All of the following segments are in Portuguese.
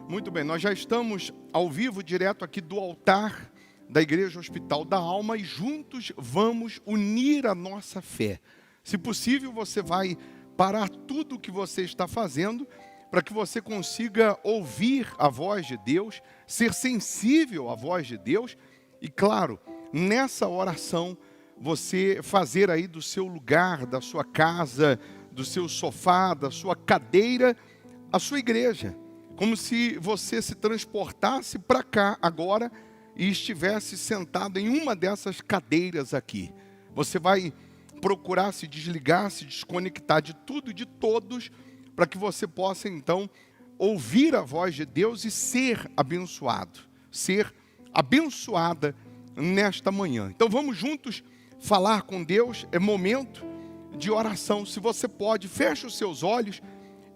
Muito bem, nós já estamos ao vivo, direto aqui do altar da Igreja Hospital da Alma, e juntos vamos unir a nossa fé. Se possível, você vai parar tudo o que você está fazendo para que você consiga ouvir a voz de Deus, ser sensível à voz de Deus e, claro, nessa oração, você fazer aí do seu lugar, da sua casa, do seu sofá, da sua cadeira, a sua igreja. Como se você se transportasse para cá agora e estivesse sentado em uma dessas cadeiras aqui. Você vai procurar se desligar, se desconectar de tudo e de todos, para que você possa então ouvir a voz de Deus e ser abençoado, ser abençoada nesta manhã. Então vamos juntos falar com Deus, é momento de oração. Se você pode, feche os seus olhos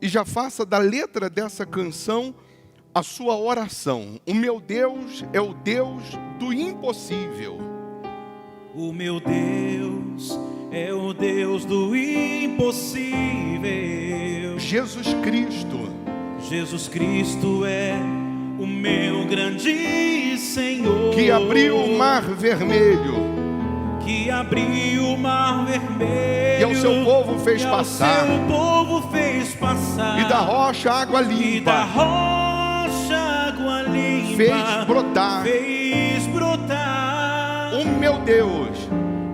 e já faça da letra dessa canção a sua oração. O meu Deus é o Deus do impossível. O meu Deus é o Deus do impossível. Jesus Cristo. Jesus Cristo é o meu grande Senhor, Que abriu o mar vermelho. Que abriu o mar vermelho E ao seu povo fez passar. Seu povo fez passar. E da rocha água E da limpa. rocha água limpa Fez brotar. Fez brotar. O meu Deus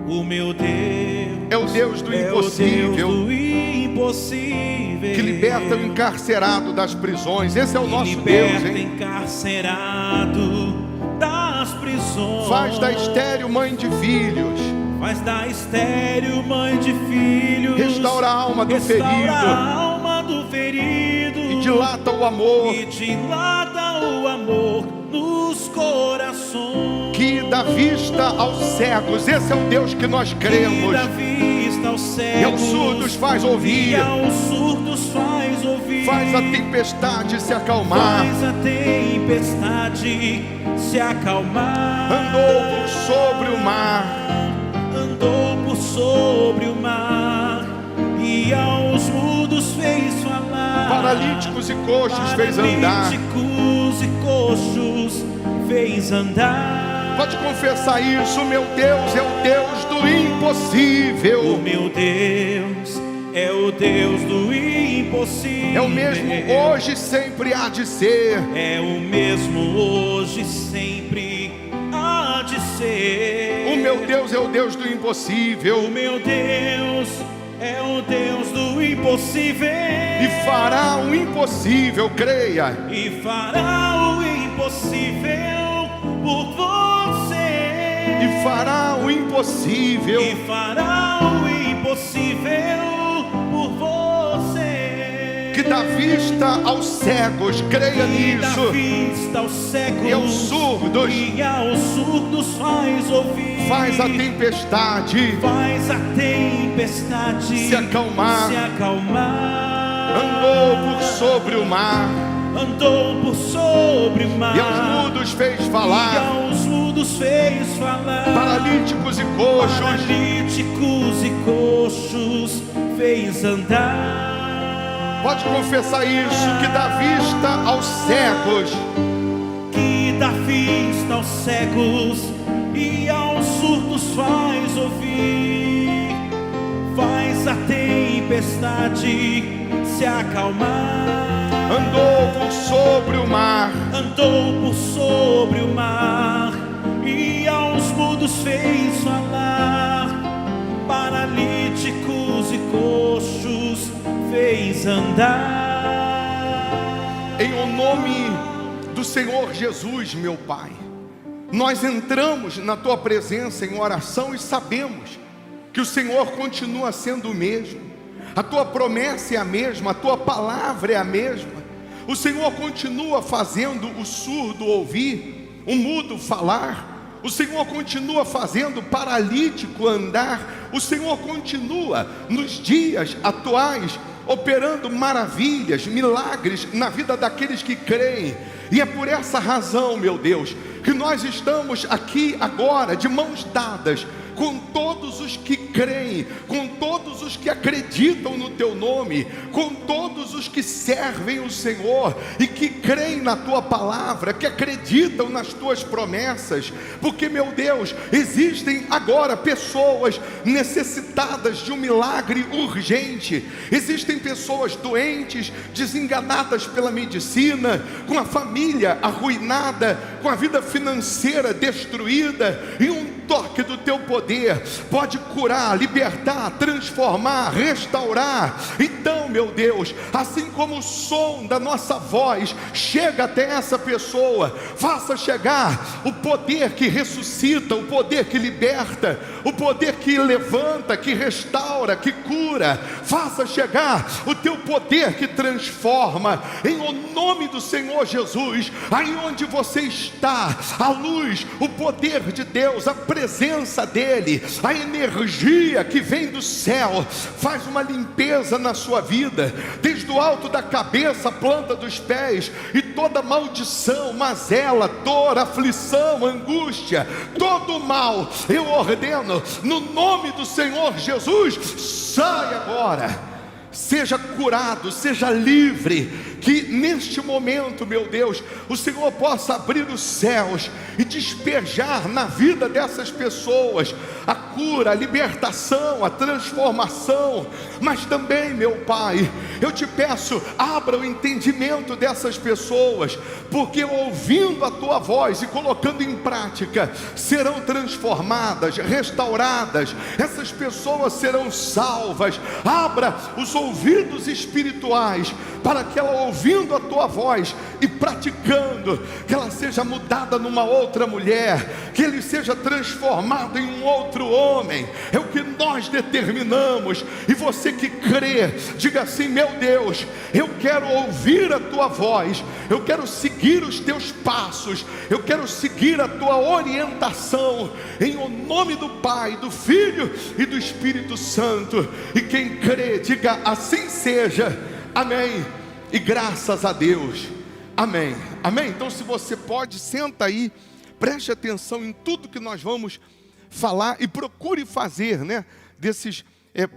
O meu Deus é o Deus do é impossível, o Deus do impossível, que liberta o encarcerado das prisões. Esse é o nosso Deus, liberta hein? encarcerado das prisões. Faz da estéril mãe de filhos. Faz da estéril mãe de filhos. Restaura a alma do Restaura ferido. a alma do ferido. E dilata o amor. E dilata o amor nos corações. Que dá vista aos cegos. Esse é o Deus que nós cremos. Que dá vista aos cegos. E aos surdos faz ouvir. E aos surdos faz ouvir. Faz a tempestade se acalmar. Faz a tempestade se acalmar. Andou por sobre o mar. Andou por sobre o mar. E aos mudos fez falar. Paralíticos e coxos fez andar. Paralíticos e coxos fez andar. Pode confessar isso. Meu Deus é o Deus do impossível. O meu Deus é o Deus do impossível. É o mesmo hoje e sempre há de ser. É o mesmo hoje, sempre há de ser. O meu Deus é o Deus do impossível. O meu Deus é o Deus do impossível. E fará o impossível, creia. E fará o impossível por você. E fará o impossível. E fará o impossível por você. Que dá vista aos cegos, creia Que dá nisso. vista aos cegos. E aos surdos. E aos surdos faz ouvir. Faz a tempestade Faz a tempestade se acalmar. se acalmar. Andou por sobre o mar. Andou por sobre o mar. E aos mudos fez E falar. aos mudos fez falar. Paralíticos e coxos. Paralíticos e coxos fez andar. Pode confessar isso. Que dá vista aos cegos. Que dá vista aos cegos e aos surdos faz ouvir. Faz a tempestade se acalmar. Andou por sobre o mar. Andou por sobre o mar e aos mudos fez falar. Paralíticos e coxos fez andar. Em o nome do Senhor Jesus, meu Pai, nós entramos na Tua presença em oração e sabemos que o Senhor continua sendo o mesmo. A Tua promessa é a mesma, a Tua palavra é a mesma. O Senhor continua fazendo o surdo ouvir, o mudo falar. O Senhor continua fazendo o paralítico andar. O Senhor continua nos dias atuais operando maravilhas, milagres na vida daqueles que creem. E é por essa razão, meu Deus, que nós estamos aqui agora de mãos dadas, com todos os que creem, com todos os que acreditam no teu nome, com todos os que servem o Senhor e que creem na tua palavra, que acreditam nas tuas promessas, porque, meu Deus, existem agora pessoas necessitadas de um milagre urgente, existem pessoas doentes, desenganadas pela medicina, com a família arruinada, com a vida financeira destruída, e um toque do teu poder pode curar, libertar, transformar, restaurar. Então, meu Deus, assim como o som da nossa voz chega até essa pessoa, faça chegar o poder que ressuscita, o poder que liberta, o poder que levanta, que restaura, que cura. Faça chegar o teu poder que transforma, em o nome do Senhor Jesus. Aí onde você está, a luz, o poder de Deus, a presença dele, a energia que vem do céu, faz uma limpeza na sua vida, desde o alto da cabeça, a planta dos pés, e toda maldição, mazela, dor, aflição, angústia, todo mal, eu ordeno, no nome do Senhor Jesus, sai agora. Seja curado, seja livre, que neste momento, meu Deus, o Senhor possa abrir os céus e despejar na vida dessas pessoas a cura, a libertação, a transformação. Mas também, meu Pai, eu te peço, abra o entendimento dessas pessoas, porque ouvindo a tua voz e colocando em prática, serão transformadas, restauradas, essas pessoas serão salvas. Abra os ouvidos espirituais, para que ela, ouvindo a tua voz e praticando, que ela seja mudada numa outra mulher, que ele seja transformado em um outro homem. É o que nós determinamos. E você que crê, diga assim: meu Deus, eu quero ouvir a tua voz, eu quero seguir os teus passos, eu quero seguir a tua orientação, em o nome do Pai, do Filho e do Espírito Santo. E quem crê, diga: assim seja, amém, e graças a Deus, amém, amém. Então, se você pode, senta aí, preste atenção em tudo que nós vamos falar e procure fazer, desses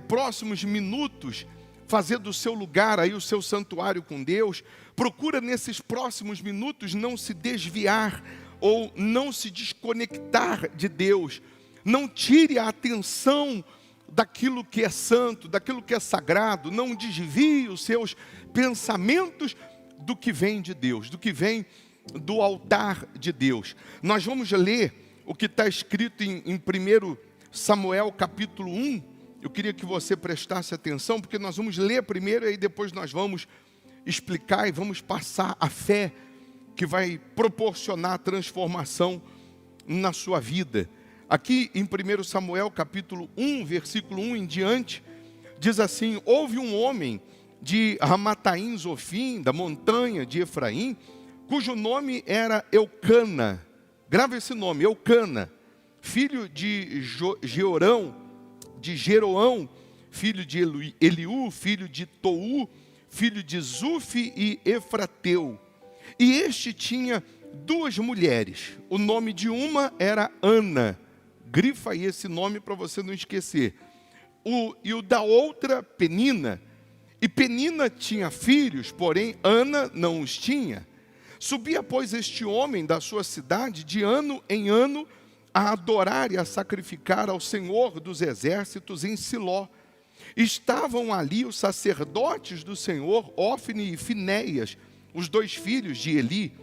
próximos minutos, fazer do seu lugar aí o seu santuário com Deus. Procura nesses próximos minutos não se desviar ou não se desconectar de Deus. Não tire a atenção daquilo que é santo, daquilo que é sagrado. Não desvie os seus pensamentos do que vem de Deus, do que vem do altar de Deus. Nós vamos ler o que está escrito em 1 Samuel capítulo 1. Eu queria que você prestasse atenção, porque nós vamos ler primeiro e aí depois nós vamos explicar e vamos passar a fé que vai proporcionar transformação na sua vida. Aqui em 1 Samuel capítulo 1, versículo 1 em diante, diz assim: houve um homem de Ramataim Zofim, da montanha de Efraim, cujo nome era Eucana. Grava esse nome, Eucana, filho de Jeroão, filho de Eliú, filho de Tou, filho de Zufi e Efrateu. E este tinha duas mulheres. O nome de uma era Ana. Grifa aí esse nome para você não esquecer. E o da outra, Penina. E Penina tinha filhos, porém Ana não os tinha. Subia, pois, este homem da sua cidade de ano em ano a adorar e a sacrificar ao Senhor dos exércitos em Siló. Estavam ali os sacerdotes do Senhor, Ofne e Finéias, os dois filhos de Eli.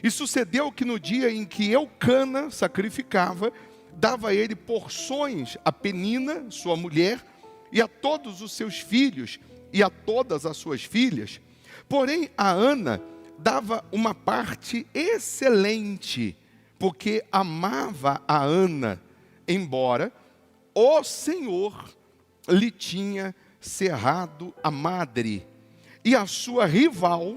E sucedeu que no dia em que Eucana sacrificava, dava ele porções a Penina, sua mulher, e a todos os seus filhos e a todas as suas filhas. Porém a Ana dava uma parte excelente, porque amava a Ana, embora o Senhor lhe tinha cerrado a madre, e a sua rival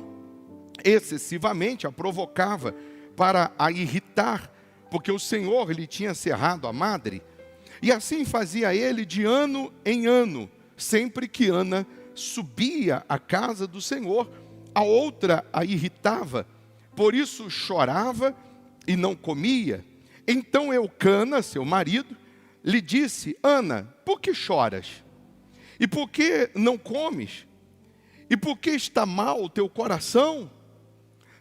excessivamente a provocava para a irritar, porque o Senhor lhe tinha cerrado a madre. E assim fazia ele de ano em ano. Sempre que Ana subia à casa do Senhor, a outra a irritava, por isso chorava e não comia. Então Eucana, seu marido, lhe disse: Ana, por que choras? E por que não comes? E por que está mal o teu coração?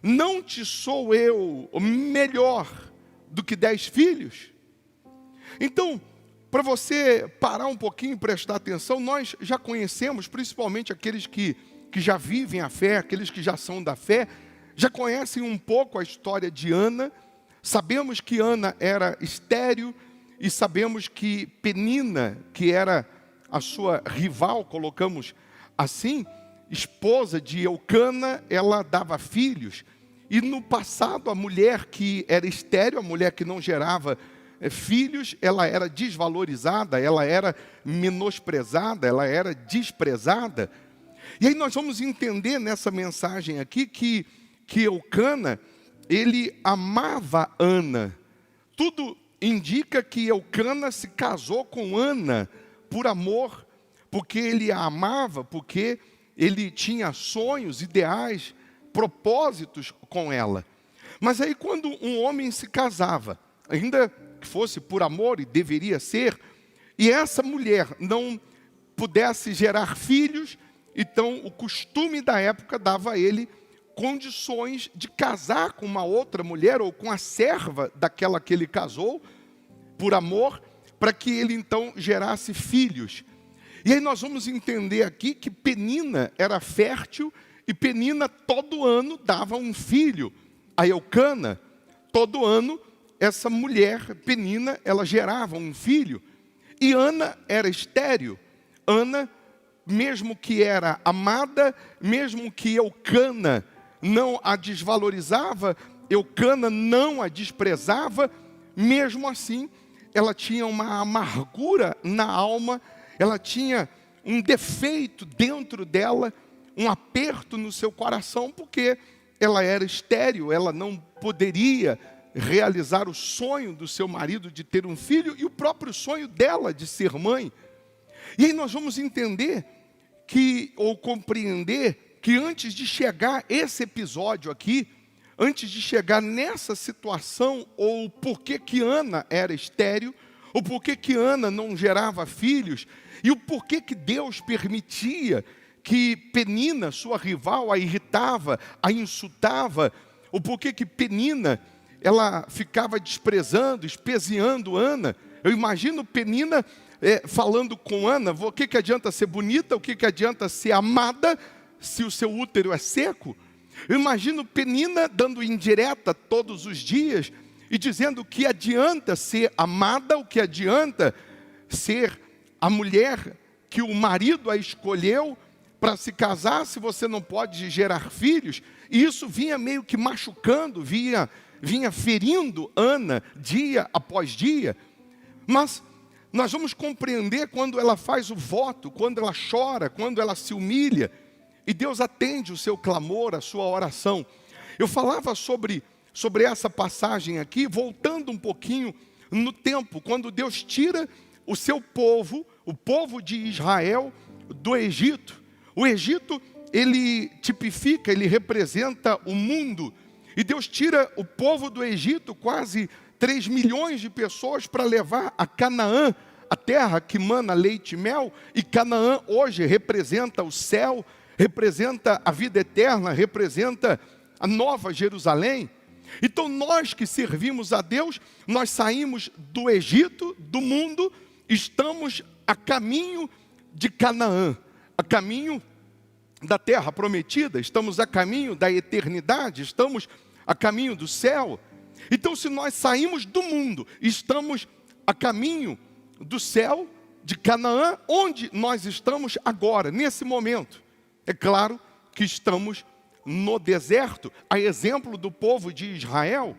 Não te sou eu melhor do que 10 filhos? Então, para você parar um pouquinho e prestar atenção, nós já conhecemos, principalmente aqueles que já vivem a fé, aqueles que já são da fé, já conhecem um pouco a história de Ana. Sabemos que Ana era estéril e sabemos que Penina, que era a sua rival, colocamos assim, esposa de Eucana, ela dava filhos. E no passado, a mulher que era estéril, a mulher que não gerava filhos, ela era desvalorizada, ela era menosprezada, ela era desprezada. E aí nós vamos entender nessa mensagem aqui que Eucana, ele amava Ana. Tudo indica que Eucana se casou com Ana por amor, porque ele a amava, porque ele tinha sonhos, ideais, propósitos com ela. Mas aí quando um homem se casava, ainda que fosse por amor, e deveria ser, e essa mulher não pudesse gerar filhos, então o costume da época dava a ele condições de casar com uma outra mulher, ou com a serva daquela que ele casou, por amor, para que ele então gerasse filhos. E aí nós vamos entender aqui que Penina era fértil, e Penina todo ano dava um filho a Eucana. Todo ano essa mulher, Penina, ela gerava um filho. E Ana era estéril. Ana, mesmo que era amada, mesmo que Eucana não a desvalorizava, Eucana não a desprezava, mesmo assim, ela tinha uma amargura na alma, ela tinha um defeito dentro dela, um aperto no seu coração, porque ela era estéril, ela não poderia realizar o sonho do seu marido de ter um filho e o próprio sonho dela de ser mãe. E aí nós vamos entender ou compreender que antes de chegar esse episódio aqui, antes de chegar nessa situação, ou porquê que Ana era estéril, ou porquê que Ana não gerava filhos, e o porquê que Deus permitia que Penina, sua rival, a irritava, a insultava, o porquê que Penina, ela ficava desprezando, espezinhando Ana. Eu imagino Penina falando com Ana: o que adianta ser bonita, o que adianta ser amada, se o seu útero é seco? Eu imagino Penina dando indireta todos os dias e dizendo o que adianta ser amada, o que adianta ser a mulher que o marido a escolheu para se casar, se você não pode gerar filhos. E isso vinha meio que machucando, vinha ferindo Ana dia após dia. Mas nós vamos compreender quando ela faz o voto, quando ela chora, quando ela se humilha, e Deus atende o seu clamor, a sua oração. Eu falava sobre essa passagem aqui, voltando um pouquinho no tempo, quando Deus tira o seu povo, o povo de Israel, do Egito. O Egito, ele tipifica, ele representa o mundo. E Deus tira o povo do Egito, quase 3 milhões de pessoas, para levar a Canaã, a terra que mana leite e mel. E Canaã hoje representa o céu, representa a vida eterna, representa a nova Jerusalém. Então nós que servimos a Deus, nós saímos do Egito, do mundo, estamos a caminho de Canaã, a caminho da terra prometida, estamos a caminho da eternidade, estamos a caminho do céu. Então, se nós saímos do mundo, estamos a caminho do céu, de Canaã, onde nós estamos agora, nesse momento? É claro que estamos no deserto, a exemplo do povo de Israel.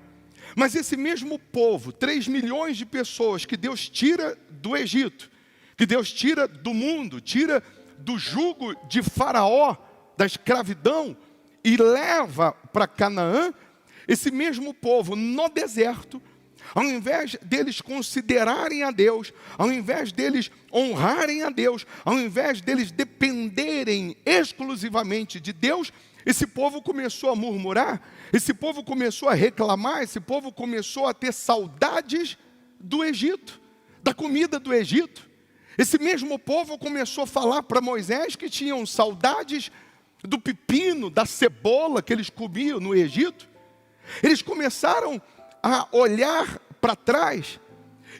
Mas esse mesmo povo, 3 milhões de pessoas que Deus tira do Egito, que Deus tira do mundo, tira do jugo de Faraó, da escravidão, e leva para Canaã, esse mesmo povo no deserto, ao invés deles considerarem a Deus, ao invés deles honrarem a Deus, ao invés deles dependerem exclusivamente de Deus, esse povo começou a murmurar, esse povo começou a reclamar, esse povo começou a ter saudades do Egito, da comida do Egito. Esse mesmo povo começou a falar para Moisés que tinham saudades do pepino, da cebola que eles comiam no Egito. Eles começaram a olhar para trás.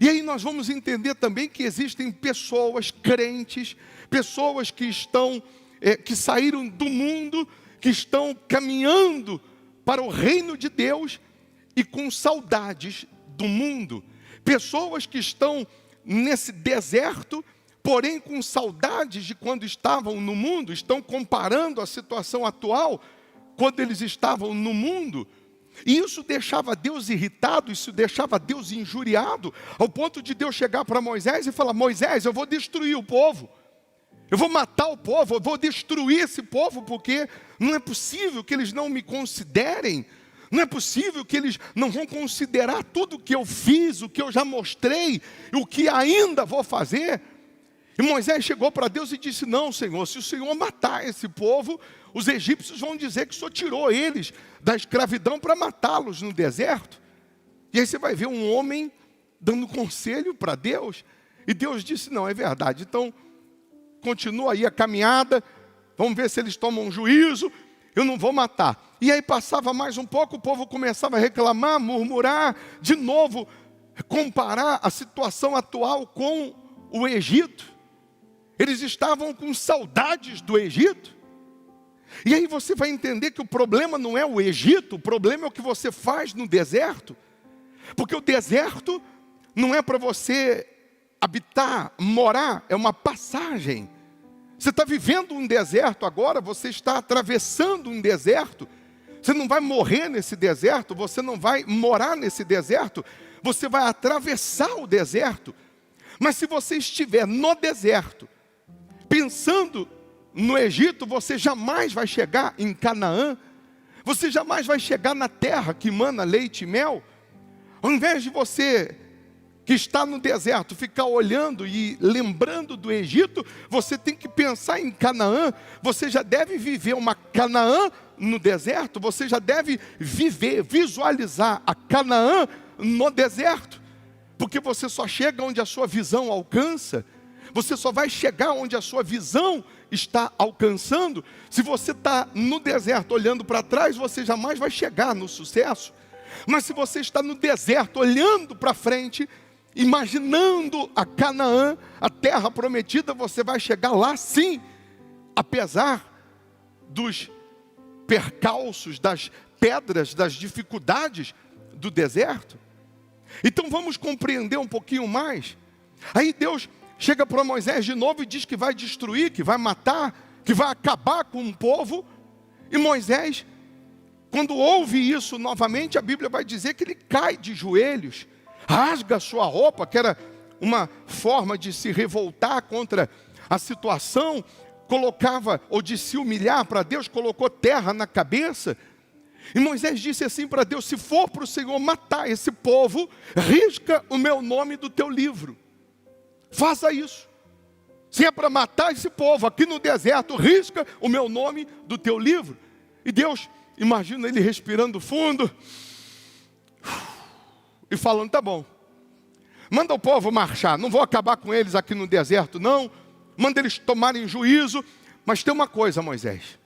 E aí nós vamos entender também que existem pessoas crentes, pessoas que que saíram do mundo, que estão caminhando para o reino de Deus e com saudades do mundo. Pessoas que estão nesse deserto, porém com saudades de quando estavam no mundo, estão comparando a situação atual quando eles estavam no mundo. E isso deixava Deus irritado, isso deixava Deus injuriado, ao ponto de Deus chegar para Moisés e falar: Moisés, eu vou destruir o povo, eu vou matar o povo, eu vou destruir esse povo, porque não é possível que eles não me considerem, não é possível que eles não vão considerar tudo o que eu fiz, o que eu já mostrei, e o que ainda vou fazer. E Moisés chegou para Deus e disse: não, Senhor, se o Senhor matar esse povo, os egípcios vão dizer que o Senhor tirou eles da escravidão para matá-los no deserto. E aí você vai ver um homem dando conselho para Deus. E Deus disse: não, é verdade. Então, continua aí a caminhada, vamos ver se eles tomam juízo, eu não vou matar. E aí passava mais um pouco, o povo começava a reclamar, murmurar, de novo, comparar a situação atual com o Egito. Eles estavam com saudades do Egito. E aí você vai entender que o problema não é o Egito, o problema é o que você faz no deserto. Porque o deserto não é para você habitar, morar, é uma passagem. Você está vivendo um deserto agora, você está atravessando um deserto. Você não vai morrer nesse deserto, você não vai morar nesse deserto, você vai atravessar o deserto. Mas se você estiver no deserto, pensando no Egito, você jamais vai chegar em Canaã, você jamais vai chegar na terra que mana leite e mel. Ao invés de você que está no deserto ficar olhando e lembrando do Egito, você tem que pensar em Canaã. Você já deve viver uma Canaã no deserto, você já deve viver, visualizar a Canaã no deserto, porque você só chega onde a sua visão alcança. Você só vai chegar onde a sua visão está alcançando. Se você está no deserto olhando para trás, você jamais vai chegar no sucesso. Mas se você está no deserto olhando para frente, imaginando a Canaã, a terra prometida, você vai chegar lá sim, apesar dos percalços, das pedras, das dificuldades do deserto. Então vamos compreender um pouquinho mais. Aí Deus chega para Moisés de novo e diz que vai destruir, que vai matar, que vai acabar com um povo. E Moisés, quando ouve isso novamente, a Bíblia vai dizer que ele cai de joelhos, rasga a sua roupa, que era uma forma de se revoltar contra a situação, colocava, ou de se humilhar para Deus, colocou terra na cabeça. E Moisés disse assim para Deus: se for para o Senhor matar esse povo, risca o meu nome do teu livro. Faça isso. Se é para matar esse povo aqui no deserto, risca o meu nome do teu livro. E Deus, imagina ele respirando fundo e falando: tá bom, manda o povo marchar, não vou acabar com eles aqui no deserto não, manda eles tomarem juízo, mas tem uma coisa, Moisés,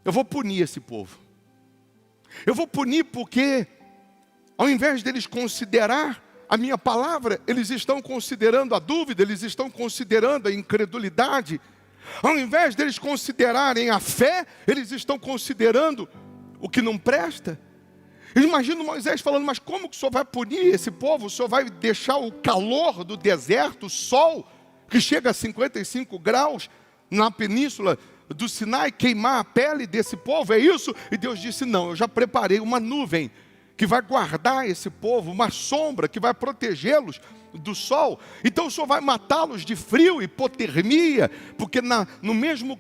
eu vou punir esse povo. Eu vou punir porque, ao invés deles considerar a minha palavra, eles estão considerando a dúvida, eles estão considerando a incredulidade. Ao invés deles considerarem a fé, eles estão considerando o que não presta. Eu imagino Moisés falando: mas como que o Senhor vai punir esse povo? O Senhor vai deixar o calor do deserto, o sol, que chega a 55 graus na península do Sinai, queimar a pele desse povo? É isso? E Deus disse: não, eu já preparei uma nuvem que vai guardar esse povo, uma sombra que vai protegê-los do sol. Então o Senhor vai matá-los de frio e hipotermia, porque no mesmo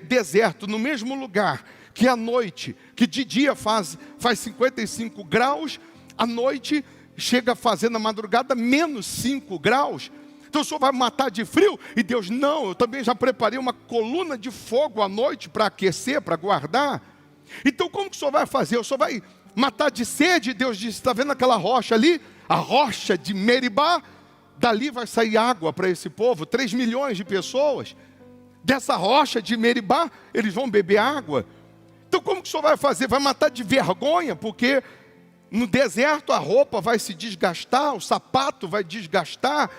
deserto, no mesmo lugar, que à noite, que de dia faz 55 graus, à noite chega a fazer na madrugada menos 5 graus. Então o Senhor vai matar de frio? E Deus: não, eu também já preparei uma coluna de fogo à noite para aquecer, para guardar. Então como que o Senhor vai fazer? O Senhor vai matar de sede? Deus disse: está vendo aquela rocha ali? A rocha de Meribá? dali vai sair água para esse povo, 3 milhões de pessoas. Dessa rocha de Meribá, eles vão beber água. Então como que o senhor vai fazer? Vai matar de vergonha, porque no deserto a roupa vai se desgastar, o sapato vai desgastar,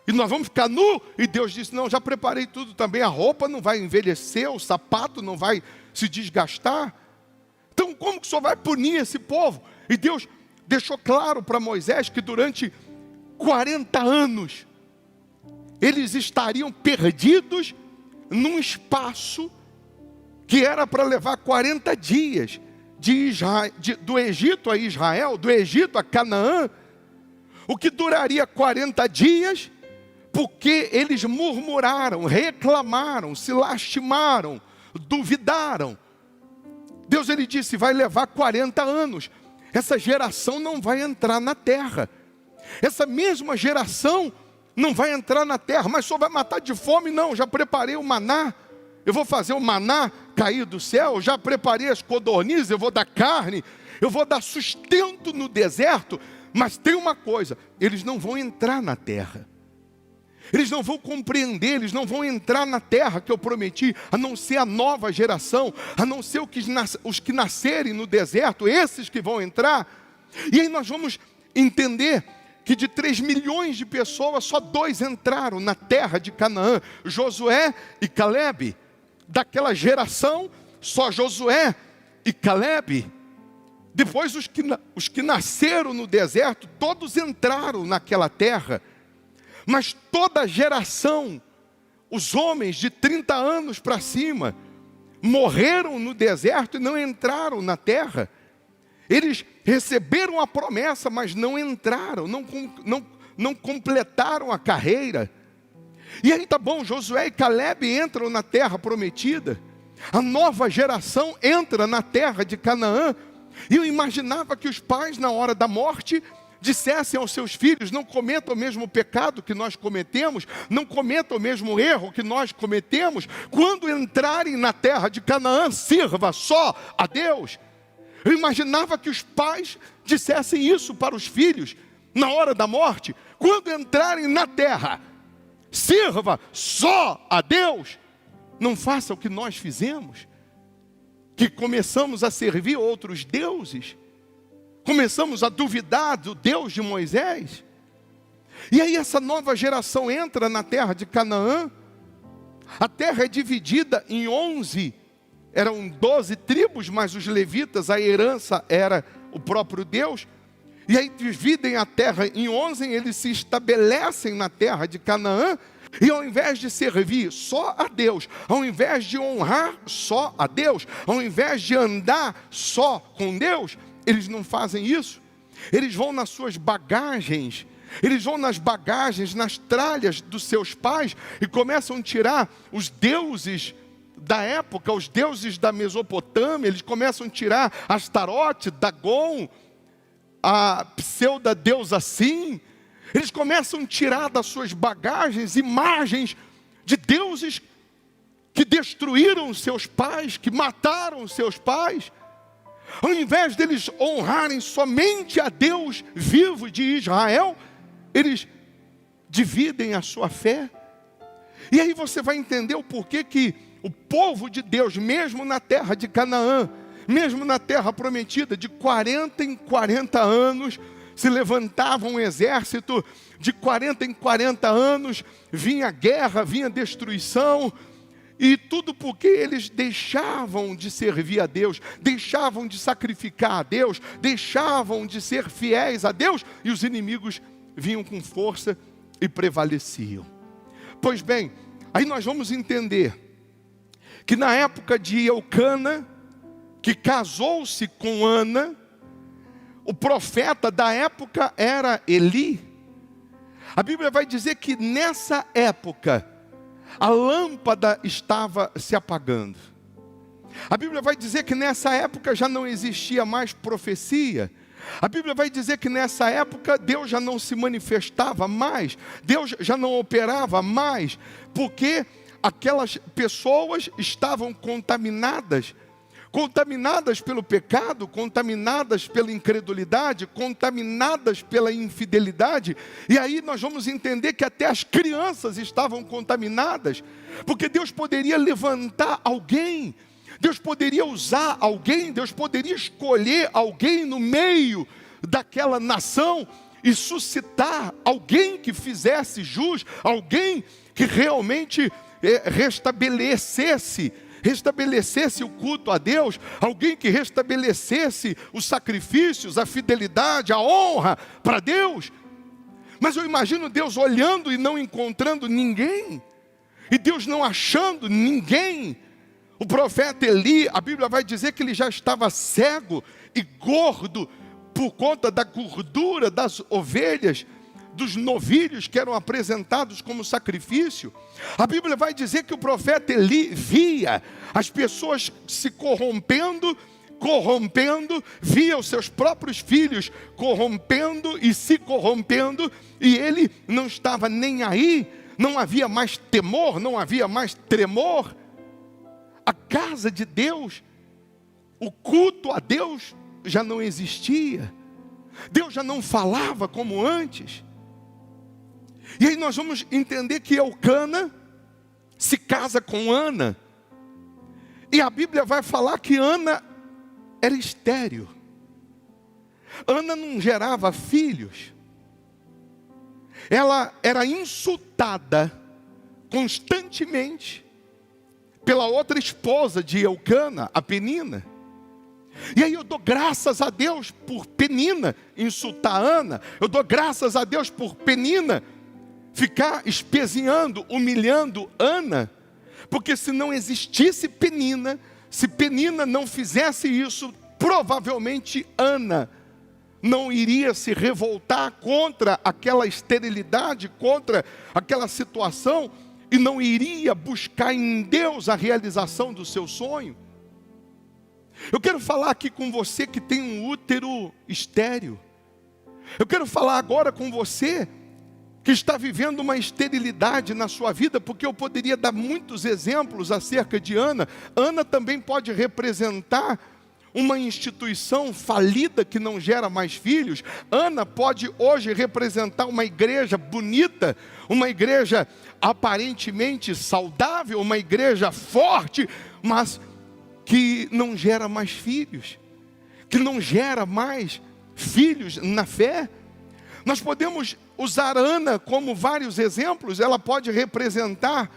e nós vamos ficar nu. E Deus disse, não, já preparei tudo também, a roupa não vai envelhecer, o sapato não vai se desgastar. Então como que o senhor vai punir esse povo? E Deus deixou claro para Moisés que durante 40 anos, eles estariam perdidos num espaço que era para levar 40 dias do Egito a Israel, do Egito a Canaã, o que duraria 40 dias, porque eles murmuraram, reclamaram, se lastimaram, duvidaram. Deus ele disse, vai levar 40 anos, essa geração não vai entrar na terra. Essa mesma geração não vai entrar na terra, mas só vai matar de fome. Não, já preparei o maná, eu vou fazer o maná cair do céu, já preparei as codornizes, eu vou dar carne, eu vou dar sustento no deserto. Mas tem uma coisa, eles não vão entrar na terra, eles não vão compreender, eles não vão entrar na terra que eu prometi, a não ser a nova geração, a não ser os que nascerem no deserto, esses que vão entrar. E aí nós vamos entender que de 3 milhões de pessoas, só 2 entraram na terra de Canaã, Josué e Calebe. Daquela geração, só Josué e Calebe. Depois os que nasceram no deserto, todos entraram naquela terra. Mas toda geração, os homens de 30 anos para cima, morreram no deserto e não entraram na terra. Eles receberam a promessa, mas não entraram, não completaram a carreira. E aí tá bom, Josué e Calebe entram na terra prometida. A nova geração entra na terra de Canaã. E eu imaginava que os pais, na hora da morte, dissessem aos seus filhos, não cometam o mesmo pecado que nós cometemos, não cometam o mesmo erro que nós cometemos. Quando entrarem na terra de Canaã, sirva só a Deus. Eu imaginava que os pais dissessem isso para os filhos, na hora da morte. Quando entrarem na terra, sirva só a Deus. Não faça o que nós fizemos, que começamos a servir outros deuses, começamos a duvidar do Deus de Moisés. E aí essa nova geração entra na terra de Canaã. A terra é dividida em 11, eram 12 tribos, mas os levitas, a herança era o próprio Deus. E aí dividem a terra em 11, eles se estabelecem na terra de Canaã. E ao invés de servir só a Deus, ao invés de honrar só a Deus, ao invés de andar só com Deus, eles não fazem isso. Eles vão nas suas bagagens, eles vão nas bagagens, nas tralhas dos seus pais e começam a tirar os deuses da época, os deuses da Mesopotâmia. Eles começam a tirar Astarote, Dagon, a pseudo-deusa Sim. Eles começam a tirar das suas bagagens imagens de deuses que destruíram seus pais, que mataram seus pais. Ao invés deles honrarem somente a Deus vivo de Israel, eles dividem a sua fé. E aí você vai entender o porquê que o povo de Deus, mesmo na terra de Canaã, mesmo na terra prometida, de 40 em 40 anos, se levantava um exército, de 40 em 40 anos, vinha guerra, vinha destruição, e tudo porque eles deixavam de servir a Deus, deixavam de sacrificar a Deus, deixavam de ser fiéis a Deus, e os inimigos vinham com força e prevaleciam. Pois bem, aí nós vamos entender que na época de Eucana, que casou-se com Ana, o profeta da época era Eli. A Bíblia vai dizer que nessa época a lâmpada estava se apagando. A Bíblia vai dizer que nessa época já não existia mais profecia. A Bíblia vai dizer que nessa época Deus já não se manifestava mais, Deus já não operava mais, porque aquelas pessoas estavam contaminadas contaminadas pelo pecado, contaminadas pela incredulidade, contaminadas pela infidelidade. E aí nós vamos entender que até as crianças estavam contaminadas, porque Deus poderia levantar alguém, Deus poderia usar alguém, Deus poderia escolher alguém no meio daquela nação e suscitar alguém que fizesse jus, alguém que realmente restabelecesse o culto a Deus, alguém que restabelecesse os sacrifícios, a fidelidade, a honra para Deus. Mas eu imagino Deus olhando e não encontrando ninguém, e Deus não achando ninguém. O profeta Eli, a Bíblia vai dizer que ele já estava cego e gordo por conta da gordura das ovelhas, dos novilhos que eram apresentados como sacrifício. A Bíblia vai dizer que o profeta Eli via as pessoas se corrompendo, via os seus próprios filhos corrompendo e se corrompendo, e ele não estava nem aí, não havia mais temor, não havia mais tremor. A casa de Deus, o culto a Deus já não existia, Deus já não falava como antes. E aí nós vamos entender que Eucana se casa com Ana, e a Bíblia vai falar que Ana era estéril. Ana não gerava filhos, ela era insultada constantemente pela outra esposa de Eucana, a Penina. E aí eu dou graças a Deus por Penina insultar Ana, eu dou graças a Deus por Penina ficar espezinhando, humilhando Ana, porque se não existisse Penina, se Penina não fizesse isso, provavelmente Ana não iria se revoltar contra aquela esterilidade, contra aquela situação, e não iria buscar em Deus a realização do seu sonho. Eu quero falar aqui com você que tem um útero estéril. Eu quero falar agora com você que está vivendo uma esterilidade na sua vida, porque eu poderia dar muitos exemplos acerca de Ana. Ana também pode representar uma instituição falida que não gera mais filhos. Ana pode hoje representar uma igreja bonita, uma igreja aparentemente saudável, uma igreja forte, mas que não gera mais filhos, que não gera mais filhos na fé. Nós podemos usar Ana como vários exemplos. Ela pode representar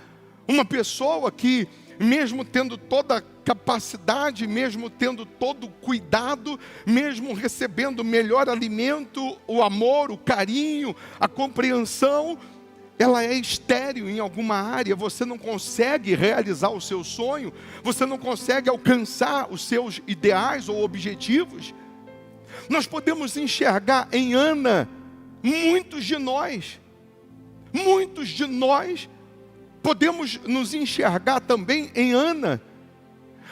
uma pessoa que, mesmo tendo toda a capacidade, mesmo tendo todo o cuidado, mesmo recebendo o melhor alimento, o amor, o carinho, a compreensão, ela é estéril em alguma área. Você não consegue realizar o seu sonho, você não consegue alcançar os seus ideais ou objetivos. Nós podemos enxergar em Ana muitos de nós podemos nos enxergar também em Ana.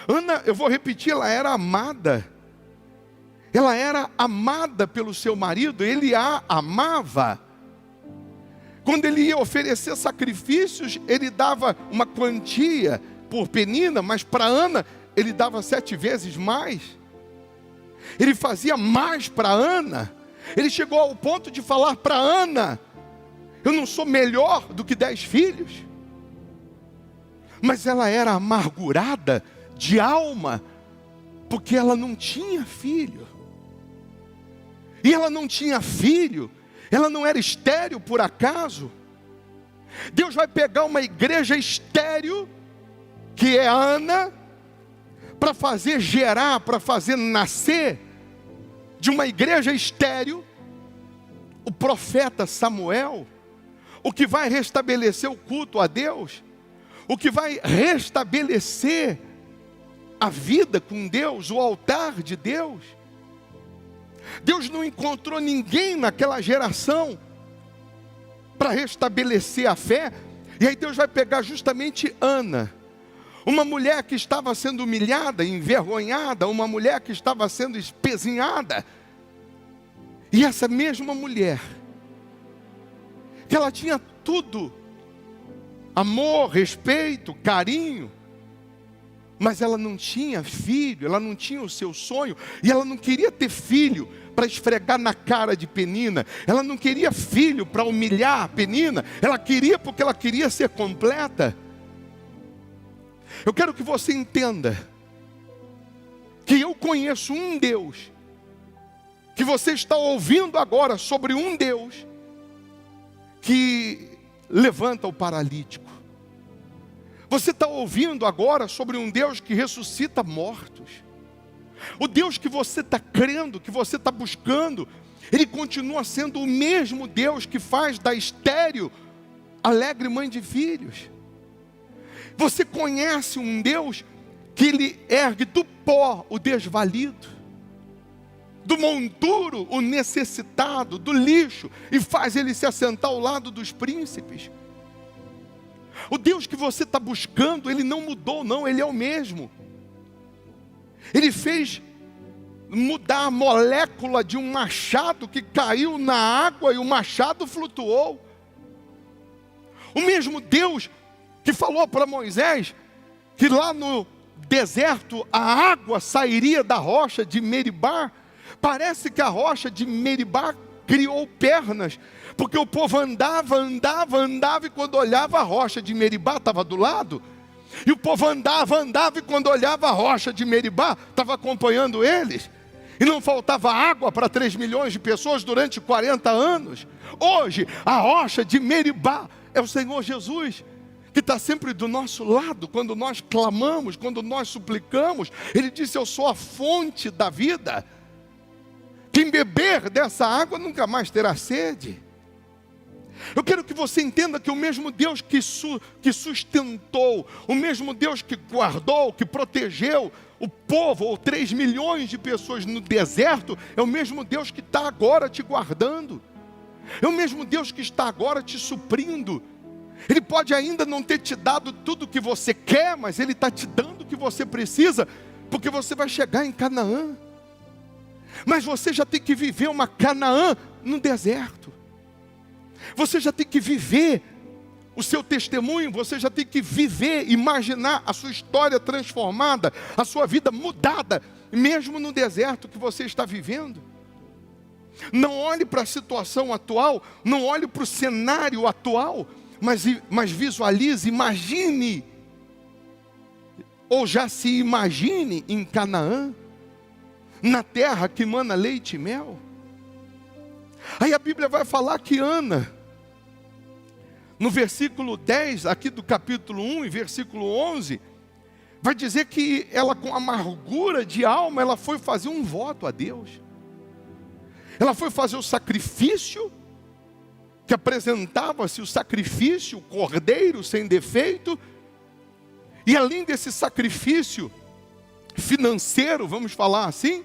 Ana, eu vou repetir, ela era amada pelo seu marido, ele a amava. Quando ele ia oferecer sacrifícios, ele dava uma quantia por Penina, mas para Ana, ele dava 7 vezes mais. Ele fazia mais para Ana. Ele chegou ao ponto de falar para Ana: eu não sou melhor do que 10 filhos. Mas ela era amargurada de alma, porque ela não tinha filho. E ela não tinha filho, ela não era estéril por acaso. Deus vai pegar uma igreja estéril, que é Ana, para fazer gerar, para fazer nascer de uma igreja estéril o profeta Samuel, o que vai restabelecer o culto a Deus, o que vai restabelecer a vida com Deus, o altar de Deus. Deus não encontrou ninguém naquela geração para restabelecer a fé, e aí Deus vai pegar justamente Ana, uma mulher que estava sendo humilhada, envergonhada, uma mulher que estava sendo espezinhada. E essa mesma mulher, que ela tinha tudo, amor, respeito, carinho, mas ela não tinha filho, ela não tinha o seu sonho, e ela não queria ter filho para esfregar na cara de Penina, ela não queria filho para humilhar a Penina, ela queria porque ela queria ser completa. Eu quero que você entenda que eu conheço um Deus, que você está ouvindo agora sobre um Deus que levanta o paralítico. Você está ouvindo agora sobre um Deus que ressuscita mortos. O Deus que você está crendo, que você está buscando, Ele continua sendo o mesmo Deus que faz da estéril alegre mãe de filhos. Você conhece um Deus que Ele ergue do pó o desvalido, do monturo o necessitado, do lixo, e faz ele se assentar ao lado dos príncipes. O Deus que você está buscando, Ele não mudou não, Ele é o mesmo. Ele fez mudar a molécula de um machado que caiu na água e o machado flutuou. O mesmo Deus que falou para Moisés que lá no deserto a água sairia da rocha de Meribá. Parece que a rocha de Meribá criou pernas, porque o povo andava, e quando olhava a rocha de Meribá estava do lado, e o povo andava, e quando olhava a rocha de Meribá estava acompanhando eles, e não faltava água para 3 milhões de pessoas durante 40 anos. Hoje a rocha de Meribá é o Senhor Jesus, que está sempre do nosso lado, quando nós clamamos, quando nós suplicamos. Ele disse: eu sou a fonte da vida, quem beber dessa água nunca mais terá sede. Eu quero que você entenda que o mesmo Deus que sustentou, o mesmo Deus que guardou, que protegeu o povo, ou 3 milhões de pessoas no deserto, é o mesmo Deus que está agora te guardando, é o mesmo Deus que está agora te suprindo. Ele pode ainda não ter te dado tudo o que você quer, mas Ele está te dando o que você precisa, porque você vai chegar em Canaã. Mas você já tem que viver uma Canaã no deserto. Você já tem que viver o seu testemunho, você já tem que viver, imaginar a sua história transformada, a sua vida mudada, mesmo no deserto que você está vivendo. Não olhe para a situação atual, não olhe para o cenário atual, mas visualize, imagine, ou já se imagine em Canaã, na terra que mana leite e mel. Aí a Bíblia vai falar que Ana, no versículo 10, aqui do capítulo 1 e versículo 11, vai dizer que ela, com amargura de alma, ela foi fazer um voto a Deus. Ela foi fazer o sacrifício, que apresentava-se o sacrifício, o cordeiro sem defeito, e além desse sacrifício financeiro, vamos falar assim,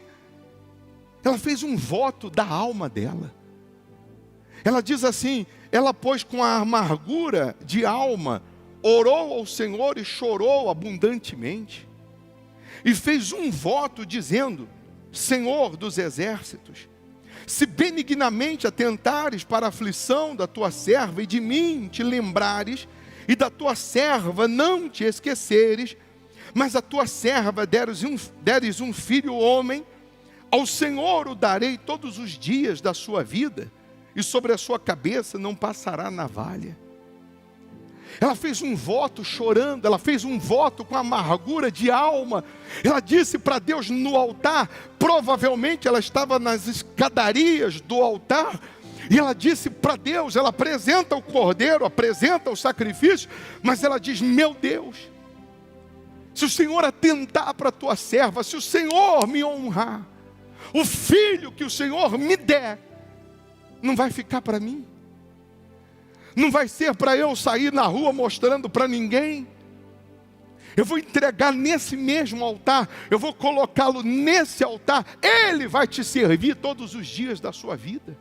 ela fez um voto da alma dela. Ela diz assim: ela, pois, com a amargura de alma, orou ao Senhor e chorou abundantemente, e fez um voto dizendo: Senhor dos exércitos, se benignamente atentares para a aflição da tua serva, e de mim te lembrares, e da tua serva não te esqueceres, mas a tua serva deres um filho homem, ao Senhor o darei todos os dias da sua vida, e sobre a sua cabeça não passará navalha. Ela fez um voto chorando, ela fez um voto com amargura de alma. Ela disse para Deus no altar, provavelmente ela estava nas escadarias do altar, e ela disse para Deus, ela apresenta o cordeiro, apresenta o sacrifício, mas ela diz: meu Deus, se o Senhor atentar para a tua serva, se o Senhor me honrar, o filho que o Senhor me der, não vai ficar para mim. Não vai ser para eu sair na rua mostrando para ninguém. Eu vou entregar nesse mesmo altar, eu vou colocá-lo nesse altar. Ele vai te servir todos os dias da sua vida.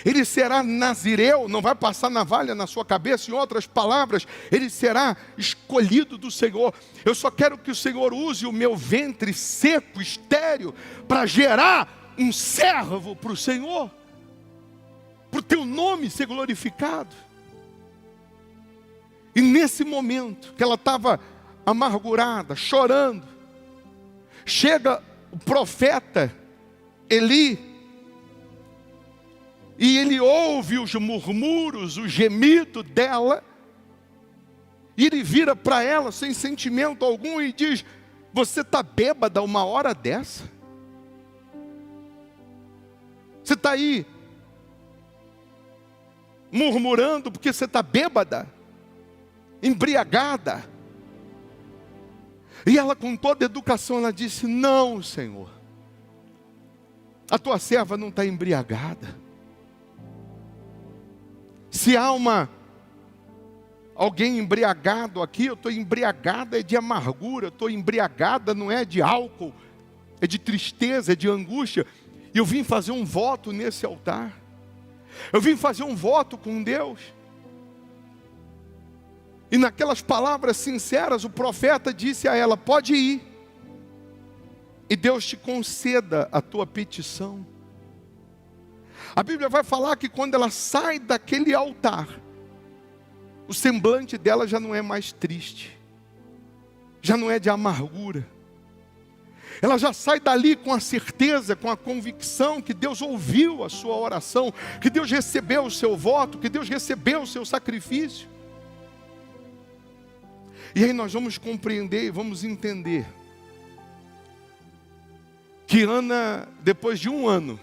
Ele será nazireu, não vai passar navalha na sua cabeça. Em outras palavras, ele será escolhido do Senhor. Eu só quero que o Senhor use o meu ventre seco, estéril, para gerar um servo para o Senhor, para o teu nome ser glorificado. E nesse momento que ela estava amargurada, chorando. Chega o profeta Eli, e ele ouve os murmúrios, o gemido dela, e ele vira para ela sem sentimento algum e diz: você está bêbada uma hora dessa? Você está aí murmurando porque você está bêbada, embriagada? E ela, com toda a educação, ela disse: não, Senhor, a tua serva não está embriagada. Se há alguém embriagado aqui, eu estou embriagada é de amargura, eu estou embriagada não é de álcool, é de tristeza, é de angústia. E eu vim fazer um voto nesse altar. Eu vim fazer um voto com Deus. E naquelas palavras sinceras, o profeta disse a ela: pode ir, e Deus te conceda a tua petição. A Bíblia vai falar que quando ela sai daquele altar, o semblante dela já não é mais triste, já não é de amargura. Ela já sai dali com a certeza, com a convicção que Deus ouviu a sua oração, que Deus recebeu o seu voto, que Deus recebeu o seu sacrifício. E aí nós vamos compreender e vamos entender que Ana, depois de 1 ano,